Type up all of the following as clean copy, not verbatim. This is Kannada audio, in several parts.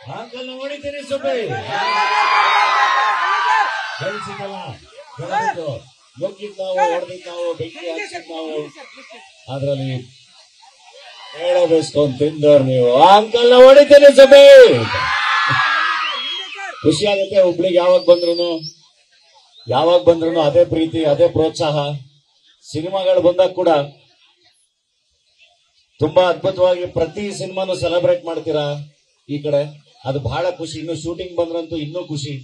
ಅಂಕಲ್ ಹೊಡಿತೀನಿ ಸುಬ್ಬಿ ಗೆಲ್ಸಿದಲ್ಲ ನುಗ್ಗಿದ್ ನಾವು ಹೊಡೆದಿದ್ ನಾವು ಬೆಂಕಿ ಹಾಕಿದ್ ನಾವು ಅದ್ರಲ್ಲಿ ಹೇಳಬೇಕು ತಿಂದವ್ರು ನೀವು ಅಂಕಲ್ ಹೊಡಿತೀನಿ ಸುಬ್ಬಿ ಖುಷಿ ಆಗುತ್ತೆ. ಹುಬ್ಳಿಗೆ ಯಾವಾಗ ಬಂದ್ರು ಅದೇ ಪ್ರೀತಿ ಅದೇ ಪ್ರೋತ್ಸಾಹ. ಸಿನಿಮಾಗಳು ಬಂದಾಗ ಕೂಡ ತುಂಬಾ ಅದ್ಭುತವಾಗಿ ಪ್ರತಿ ಸಿನಿಮಾನು ಸೆಲೆಬ್ರೇಟ್ ಮಾಡ್ತೀರಾ ಈ ಕಡೆ, ಅದು ಬಹಳ ಖುಷಿ. ಇನ್ನು ಶೂಟಿಂಗ್ ಬಂದ್ರಂತೂ ಇನ್ನೂ ಖುಷಿ.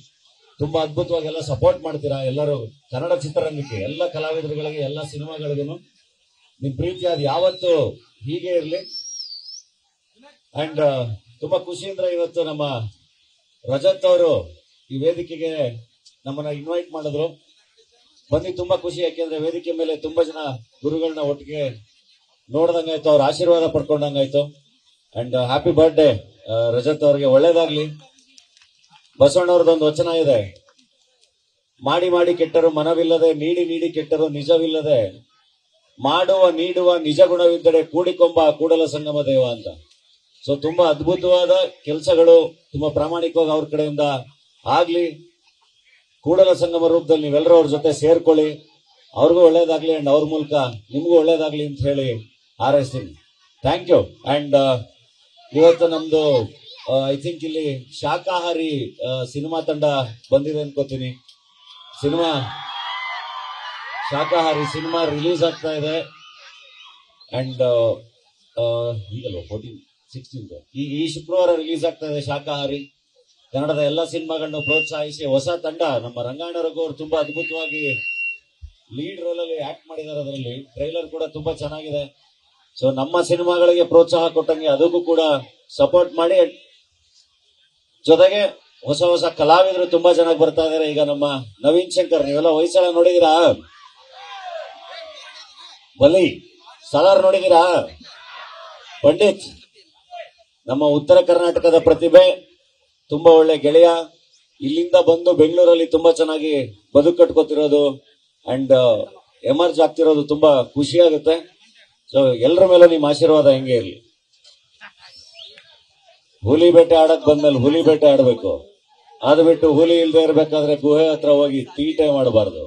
ತುಂಬಾ ಅದ್ಭುತವಾಗಿ ಎಲ್ಲ ಸಪೋರ್ಟ್ ಮಾಡ್ತೀರಾ ಎಲ್ಲರೂ. ಕನ್ನಡ ಚಿತ್ರರಂಗಕ್ಕೆ ಎಲ್ಲ ಕಲಾವಿದರುಗಳಿಗೆ ಎಲ್ಲ ಸಿನಿಮಾಗಳಿಗೂ ನಿಮ್ ಪ್ರೀತಿ ಅದು ಯಾವತ್ತು ಹೀಗೆ ಇರಲಿ. ಅಂಡ್ ತುಂಬಾ ಖುಷಿ ಅಂದ್ರೆ ಇವತ್ತು ನಮ್ಮ ರಜತ್ ಅವರು ಈ ವೇದಿಕೆಗೆ ನಮ್ಮನ್ನ ಇನ್ವೈಟ್ ಮಾಡಿದ್ರು. ಬಂದು ತುಂಬಾ ಖುಷಿ, ಯಾಕೆಂದ್ರೆ ವೇದಿಕೆ ಮೇಲೆ ತುಂಬಾ ಜನ ಗುರುಗಳನ್ನ ಒಟ್ಟಿಗೆ ನೋಡ್ದಂಗಾಯ್ತು, ಅವ್ರ ಆಶೀರ್ವಾದ ಪಡ್ಕೊಂಡಂಗಾಯ್ತು. ಅಂಡ್ ಹ್ಯಾಪಿ ಬರ್ತ್ಡೇ ರಜತ್ ಅವ್ರಿಗೆ, ಒಳ್ಳೇದಾಗ್ಲಿ. ಬಸವಣ್ಣವ್ರದೊಂದು ವಚನ ಇದೆ, ಮಾಡಿ ಮಾಡಿ ಕೆಟ್ಟರು ಮನವಿಲ್ಲದೆ, ನೀಡಿ ನೀಡಿ ಕೆಟ್ಟರು ನಿಜವಿಲ್ಲದೆ, ಮಾಡುವ ನೀಡುವ ನಿಜ ಗುಣವಿದ್ದಡೆ ಕೂಡಿಕೊಂಬ ಕೂಡಲ ಸಂಗಮ ದೇವ ಅಂತ. ಸೊ ತುಂಬಾ ಅದ್ಭುತವಾದ ಕೆಲಸಗಳು ತುಂಬಾ ಪ್ರಾಮಾಣಿಕವಾಗಿ ಅವ್ರ ಕಡೆಯಿಂದ ಆಗ್ಲಿ. ಕೂಡಲ ಸಂಗಮ ರೂಪದಲ್ಲಿ ನೀವೆಲ್ಲರೂ ಅವ್ರ ಜೊತೆ ಸೇರ್ಕೊಳ್ಳಿ, ಅವ್ರಿಗೂ ಒಳ್ಳೇದಾಗ್ಲಿ ಅಂಡ್ ಅವ್ರ ಮೂಲಕ ನಿಮಗೂ ಒಳ್ಳೇದಾಗ್ಲಿ ಅಂತ ಹೇಳಿ ಹಾರೈಸ್ತೀನಿ. Thank you. ಅಂಡ್ ಇವತ್ತು ನಮ್ದು ಐ ಥಿಂಕ್ ಇಲ್ಲಿ ಶಾಕಾಹಾರಿ ಸಿನಿಮಾ ತಂಡ ಬಂದಿದೆ ಅನ್ಕೋತೀನಿ. ಶಾಕಾಹಾರಿ ಸಿನಿಮಾ ರಿಲೀಸ್ ಆಗ್ತಾ ಇದೆ. ಅಂಡ್ ಈಗಲ್ವ 16 ಈ ಶುಕ್ರವಾರ ರಿಲೀಸ್ ಆಗ್ತಾ ಇದೆ ಶಾಕಾಹಾರಿ. ಕನ್ನಡದ ಎಲ್ಲ ಸಿನಿಮಾಗಳನ್ನು ಪ್ರೋತ್ಸಾಹಿಸಿ ಹೊಸ ತಂಡ ನಮ್ಮ ರಂಗಾಯಣ ರಘು ಅವರು ತುಂಬಾ ಅದ್ಭುತವಾಗಿ ಲೀಡ್ ರೋಲ್ ಅಲ್ಲಿ ಆಕ್ಟ್ ಮಾಡಿದ್ದಾರೆ. ಅದರಲ್ಲಿ ಟ್ರೈಲರ್ ಕೂಡ ತುಂಬಾ ಚೆನ್ನಾಗಿದೆ. ಸೊ ನಮ್ಮ ಸಿನಿಮಾಗಳಿಗೆ ಪ್ರೋತ್ಸಾಹ ಕೊಟ್ಟಂಗೆ ಅದಕ್ಕೂ ಕೂಡ ಸಪೋರ್ಟ್ ಮಾಡಿ. ಜೊತೆಗೆ ಹೊಸ ಹೊಸ ಕಲಾವಿದರು ತುಂಬಾ ಚೆನ್ನಾಗಿ ಬರ್ತಾ ಇದಾರೆ. ಈಗ ನಮ್ಮ ನವೀನ್ ಶಂಕರ್, ನೀವೆಲ್ಲ ಹೊಯ್ಸಳ ನೋಡಿದೀರಾ? ಬಲಿ ಸಲಾರ್ ನೋಡಿದೀರಾ? ಪಂಡಿತ್ ನಮ್ಮ ಉತ್ತರ ಕರ್ನಾಟಕದ ಪ್ರತಿಭೆ, ತುಂಬಾ ಒಳ್ಳೆ ಗೆಳೆಯ. ಇಲ್ಲಿಂದ ಬಂದು ಬೆಂಗಳೂರಲ್ಲಿ ತುಂಬಾ ಚೆನ್ನಾಗಿ ಬದುಕು ಕಟ್ಕೋತಿರೋದು ಅಂಡ್ ಎಮರ್ಜ್ ಆಗ್ತಿರೋದು ತುಂಬಾ ಖುಷಿ ಆಗುತ್ತೆ. ಸೊ ಎಲ್ಲರ ಮೇಲೂ ನಿಮ್ಮ ಆಶೀರ್ವಾದ ಹೆಂಗೆ ಇರಲಿ. ಹುಲಿ ಬೇಟೆ ಆಡಕ್ ಬಂದ್ಮೇಲೆ ಹುಲಿ ಬೇಟೆ ಆಡ್ಬೇಕು, ಅದು ಬಿಟ್ಟು ಹುಲಿ ಇಲ್ದೇ ಇರ್ಬೇಕಾದ್ರೆ ಗುಹೆ ಹತ್ರ ಹೋಗಿ ತೀಟೆ ಮಾಡಬಾರ್ದು.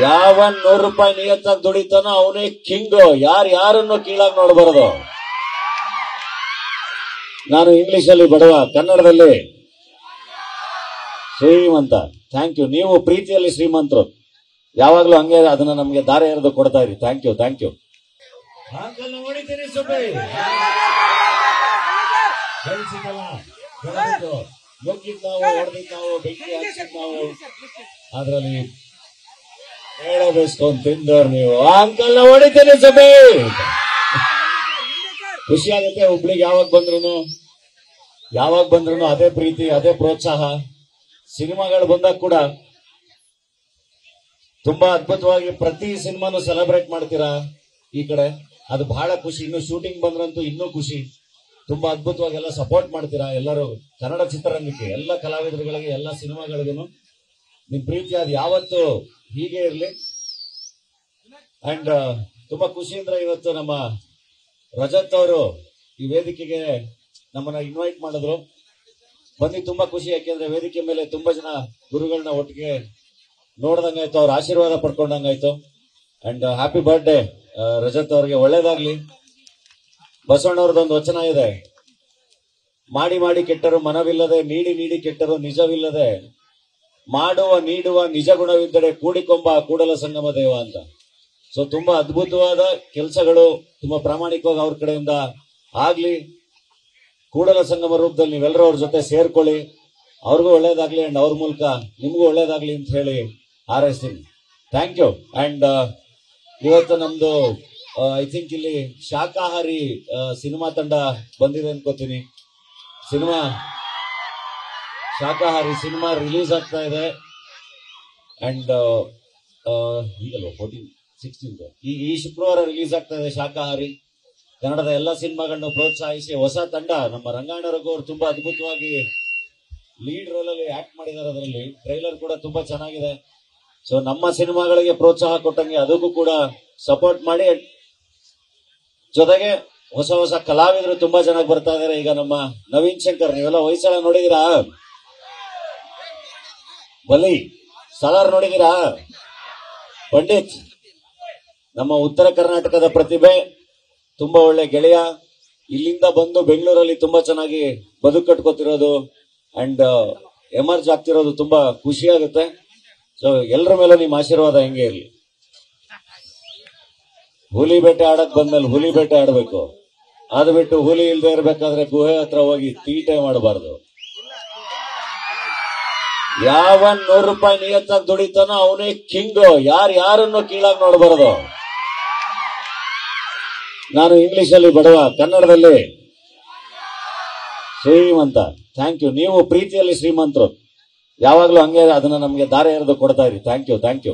ಯಾವ 100 ರೂಪಾಯಿ ನಿಯತ್ತಾಗಿ ದುಡಿತಾನೋ ಅವನೇ ಕಿಂಗ್, ಯಾರನ್ನು ಕೀಳಾಗಿ ನೋಡಬಾರದು. ನಾನು ಇಂಗ್ಲಿಷ್ ಅಲ್ಲಿ ಬಡವ, ಕನ್ನಡದಲ್ಲಿ ಶ್ರೀಮಂತ. Thank you. ನೀವು ಪ್ರೀತಿಯಲ್ಲಿ ಶ್ರೀಮಂತರು, ಯಾವಾಗ್ಲೂ ಹಂಗೆ ಅದನ್ನ ನಮ್ಗೆ ದಾರಿ ಎರೆದು ಕೊಡ್ತಾ ಇರಿ. Thank you. Thank you. ನುಗ್ಗಿದ್ ನಾವು ಹೊಡೆದಿದ್ ನಾವು ಬೆಂಕಿ ಹಾಕಿದ್ ನಾವು ಅದ್ರಲ್ಲಿ ಹೇಳಬೇಕು ತಿಂದವ್ರು ನೀವು ಅಂಕಲ್ ಹೊಡಿತೀನಿ ಸುಬ್ಬಿ. ಖುಷಿ ಆಗುತ್ತೆ. ಹುಬ್ಳಿಗೆ ಯಾವಾಗ ಬಂದ್ರು ಅದೇ ಪ್ರೀತಿ ಅದೇ ಪ್ರೋತ್ಸಾಹ. ಸಿನಿಮಾಗಳು ಬಂದಾಗ ಕೂಡ ತುಂಬಾ ಅದ್ಭುತವಾಗಿ ಪ್ರತಿ ಸಿನಿಮಾನು ಸೆಲೆಬ್ರೇಟ್ ಮಾಡ್ತೀರಾ ಈ ಕಡೆ, ಅದು ಬಹಳ ಖುಷಿ. ಇನ್ನು ಶೂಟಿಂಗ್ ಬಂದ್ರಂತೂ ಇನ್ನೂ ಖುಷಿ. ತುಂಬಾ ಅದ್ಭುತವಾಗಿ ಎಲ್ಲ ಸಪೋರ್ಟ್ ಮಾಡ್ತೀರಾ ಎಲ್ಲರೂ. ಕನ್ನಡ ಚಿತ್ರರಂಗಕ್ಕೆ ಎಲ್ಲ ಕಲಾವಿದರುಗಳಿಗೆ ಎಲ್ಲ ಸಿನಿಮಾಗಳಿಗೂ ನಿಮ್ ಪ್ರೀತಿ ಅದು ಯಾವತ್ತು ಹೀಗೆ ಇರಲಿ. ಅಂಡ್ ತುಂಬಾ ಖುಷಿ ಅಂದ್ರೆ ಇವತ್ತು ನಮ್ಮ ರಜತ್ ಅವರು ಈ ವೇದಿಕೆಗೆ ನಮ್ಮನ್ನ ಇನ್ವೈಟ್ ಮಾಡಿದ್ರು. ಬಂದು ತುಂಬಾ ಖುಷಿ, ಯಾಕೆಂದ್ರೆ ವೇದಿಕೆ ಮೇಲೆ ತುಂಬಾ ಜನ ಗುರುಗಳನ್ನ ಒಟ್ಟಿಗೆ ನೋಡ್ದಂಗಾಯ್ತು, ಅವ್ರ ಆಶೀರ್ವಾದ ಪಡ್ಕೊಂಡಂಗಾಯ್ತು. ಅಂಡ್ ಹ್ಯಾಪಿ ಬರ್ತ್ಡೇ ರಜತ್ ಅವ್ರಿಗೆ, ಒಳ್ಳೇದಾಗ್ಲಿ. ಬಸವಣ್ಣವ್ರದೊಂದು ವಚನ ಇದೆ, ಮಾಡಿ ಮಾಡಿ ಕೆಟ್ಟರು ಮನವಿಲ್ಲದೆ, ನೀಡಿ ನೀಡಿ ಕೆಟ್ಟರು ನಿಜವಿಲ್ಲದೆ, ಮಾಡುವ ನೀಡುವ ನಿಜ ಗುಣವಿದ್ದಡೆ ಕೂಡಿಕೊಂಬ ಕೂಡಲ ಸಂಗಮ ದೇವ ಅಂತ. ಸೊ ತುಂಬಾ ಅದ್ಭುತವಾದ ಕೆಲಸಗಳು ತುಂಬಾ ಪ್ರಾಮಾಣಿಕವಾಗಿ ಅವ್ರ ಕಡೆಯಿಂದ ಆಗ್ಲಿ. ಕೂಡಲ ಸಂಗಮ ರೂಪದಲ್ಲಿ ನೀವೆಲ್ಲರೂ ಅವ್ರ ಜೊತೆ ಸೇರ್ಕೊಳ್ಳಿ, ಅವ್ರಿಗೂ ಒಳ್ಳೇದಾಗ್ಲಿ ಅಂಡ್ ಅವ್ರ ಮೂಲಕ ನಿಮಗೂ ಒಳ್ಳೇದಾಗ್ಲಿ ಅಂತ ಹೇಳಿ ಹಾರೈಸ್ತೀನಿ. Thank you. ಅಂಡ್ ಇವತ್ತು ನಮ್ದು ಐ ಥಿಂಕ್ ಇಲ್ಲಿ ಶಾಕಾಹಾರಿ ಸಿನಿಮಾ ತಂಡ ಬಂದಿದೆ ಅನ್ಕೋತೀನಿ. ಶಾಕಾಹಾರಿ ಸಿನಿಮಾ ರಿಲೀಸ್ ಆಗ್ತಾ ಇದೆ. ಅಂಡ್ ಈಗಲ್ವ 16 ಈ ಶುಕ್ರವಾರ ರಿಲೀಸ್ ಆಗ್ತಾ ಇದೆ ಶಾಕಾಹಾರಿ. ಕನ್ನಡದ ಎಲ್ಲ ಸಿನಿಮಾಗಳನ್ನು ಪ್ರೋತ್ಸಾಹಿಸಿ ಹೊಸ ತಂಡ ನಮ್ಮ ರಂಗಾಯಣ ರಘು ಅವರು ತುಂಬಾ ಅದ್ಭುತವಾಗಿ ಲೀಡ್ ರೋಲ್ ಅಲ್ಲಿ ಆಕ್ಟ್ ಮಾಡಿದ್ದಾರೆ. ಅದರಲ್ಲಿ ಟ್ರೈಲರ್ ಕೂಡ ತುಂಬಾ ಚೆನ್ನಾಗಿದೆ. ಸೊ ನಮ್ಮ ಸಿನಿಮಾಗಳಿಗೆ ಪ್ರೋತ್ಸಾಹ ಕೊಟ್ಟಂಗೆ ಅದಕ್ಕೂ ಕೂಡ ಸಪೋರ್ಟ್ ಮಾಡಿ. ಜೊತೆಗೆ ಹೊಸ ಹೊಸ ಕಲಾವಿದರು ತುಂಬಾ ಚೆನ್ನಾಗಿ ಬರ್ತಾ ಇದಾರೆ. ಈಗ ನಮ್ಮ ನವೀನ್ ಶಂಕರ್, ನೀವೆಲ್ಲ ಹೊಯ್ಸಳ ನೋಡಿದೀರಾ? ಬಲಿ ಸಲಾರ್ ನೋಡಿದೀರಾ? ಪಂಡಿತ್, ನಮ್ಮ ಉತ್ತರ ಕರ್ನಾಟಕದ ಪ್ರತಿಭೆ, ತುಂಬಾ ಒಳ್ಳೆ ಗೆಳೆಯ, ಇಲ್ಲಿಂದ ಬಂದು ಬೆಂಗಳೂರಲ್ಲಿ ತುಂಬಾ ಚೆನ್ನಾಗಿ ಬದುಕು ಕಟ್ಕೋತಿರೋದು ಅಂಡ್ ಎಮರ್ಜ್ ಆಗ್ತಿರೋದು ತುಂಬಾ ಖುಷಿ ಆಗುತ್ತೆ. ಸೊ ಎಲ್ಲರ ಮೇಲೂ ನಿಮ್ಮ ಆಶೀರ್ವಾದ ಹೆಂಗೆ ಇರಲಿ. ಹುಲಿ ಬೇಟೆ ಆಡಕ್ ಬಂದ್ಮೇಲೆ ಹುಲಿ ಬೇಟೆ ಆಡ್ಬೇಕು, ಅದು ಬಿಟ್ಟು ಹುಲಿ ಇಲ್ದೇ ಇರ್ಬೇಕಾದ್ರೆ ಗುಹೆ ಹತ್ರ ಹೋಗಿ ತೀಟೆ ಮಾಡಬಾರ್ದು. ಯಾವ 100 ರೂಪಾಯಿ ನಿಯತ್ತಾಗಿ ದುಡಿತಾನೋ ಅವನೇ ಕಿಂಗ್, ಯಾರನ್ನು ಕೀಳಾಗಿ ನೋಡಬಾರದು. ನಾನು ಇಂಗ್ಲಿಷ್ ಅಲ್ಲಿ ಬಡವ, ಕನ್ನಡದಲ್ಲಿ ಶ್ರೀಮಂತ. Thank you. ನೀವು ಪ್ರೀತಿಯಲ್ಲಿ ಶ್ರೀಮಂತರು, ಯಾವಾಗ್ಲೂ ಹಂಗೆ ಅದನ್ನ ನಮ್ಗೆ ದಾರಿ ಎರೆದು ಕೊಡ್ತಾ ಇರಿ. Thank you.